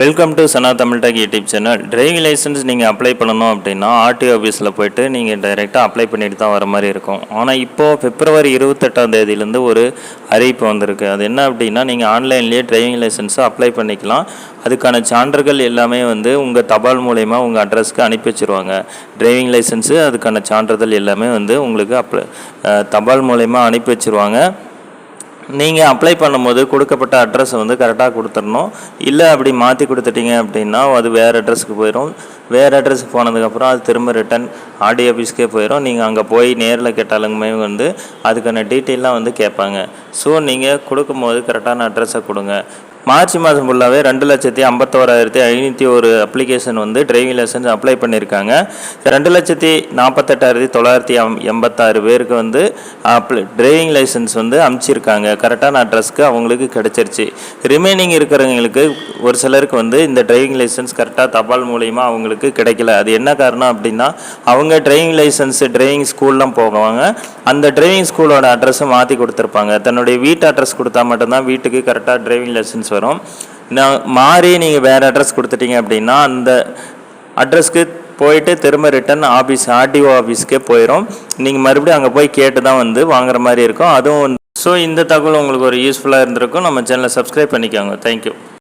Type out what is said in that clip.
Welcome to Sana Tamil tech YouTube channel. Driving licence நீங்கள் apply பண்ணணும் அப்படின்னா ஆர்டிஓ ஆஃபீஸில் போய்ட்டு நீங்கள் டைரெக்டாக அப்ளை பண்ணிட்டு தான் வர மாதிரி இருக்கும். ஆனால் இப்போது பிப்ரவரி 28ஆம் தேதியிலேருந்து ஒரு அறிவிப்பு வந்திருக்கு. அது என்ன அப்படின்னா, நீங்கள் ஆன்லைன்லேயே டிரைவிங் லைசன்ஸை அப்ளை பண்ணிக்கலாம். அதுக்கான சான்றுகள் எல்லாமே உங்கள் தபால் மூலயமா உங்கள் அட்ரஸ்க்கு அனுப்பி வச்சுருவாங்க. டிரைவிங் லைசன்ஸு அதுக்கான சான்றிதழ் எல்லாமே உங்களுக்கு தபால் மூலயமா அனுப்பி வச்சுருவாங்க. நீங்கள் அப்ளை பண்ணும்போது கொடுக்கப்பட்ட அட்ரஸை கரெக்டாக கொடுத்துடணும். இல்லை அப்படி மாற்றி கொடுத்துட்டீங்க அப்படின்னா அது வேறு அட்ரஸுக்கு போயிடும். வேறு அட்ரஸுக்கு போனதுக்கப்புறம் அது திரும்ப ரிட்டன் ஆர்டிஓ ஆஃபீஸ்க்கே போயிடும். நீங்கள் அங்கே போய் நேரில் கேட்டாலுமே அதுக்கான டீட்டெயிலாம் கேட்பாங்க. ஸோ நீங்கள் கொடுக்கும்போது கரெக்டான அட்ரஸை கொடுங்க. மார்ச் மாதம் ஃபுல்லாகவே 2,51,501 அப்ளிகேஷன் டிரைவிங் லைசன்ஸ் அப்ளை பண்ணியிருக்காங்க. 2,48,986 பேருக்கு டிரைவிங் லைசன்ஸ் அனுப்பிச்சிருக்காங்க. கரெக்டான அட்ரஸ்க்கு அவங்களுக்கு கிடச்சிருச்சு. ரிமைனிங் இருக்கிறவங்களுக்கு ஒரு சிலருக்கு இந்த டிரைவிங் லைசன்ஸ் கரெக்டாக தபால் மூலிமா அவங்களுக்கு கிடைக்கல. அது என்ன காரணம் அப்படின்னா, அவங்க டிரைவிங் லைசன்ஸு டிரைவிங் ஸ்கூல்லாம் போவாங்க. அந்த டிரைவிங் ஸ்கூலோட அட்ரஸை மாற்றி கொடுத்துருப்பாங்க. தன்னுடைய வீட்டு அட்ரஸ் கொடுத்தா மட்டும்தான் வீட்டுக்கு கரெக்டாக டிரைவிங் லைசன்ஸ் வரும். மாறி நீங்கள் வேறு அட்ரஸ் கொடுத்துட்டீங்க அப்படின்னா அந்த அட்ரஸ்க்கு போயிட்டு திரும்ப ரிட்டன் ஆர்டிஓ ஆஃபீஸ்க்கே போயிடும். நீங்கள் மறுபடியும் அங்கே போய் கேட்டு தான் வாங்குற மாதிரி இருக்கும். அதுவும் ஸோ இந்த தகவல் உங்களுக்கு ஒரு யூஸ்ஃபுல்லாக இருந்திருக்கும். நம்ம சேனலை சப்ஸ்கிரைப் பண்ணிக்கோங்க. தேங்க்யூ.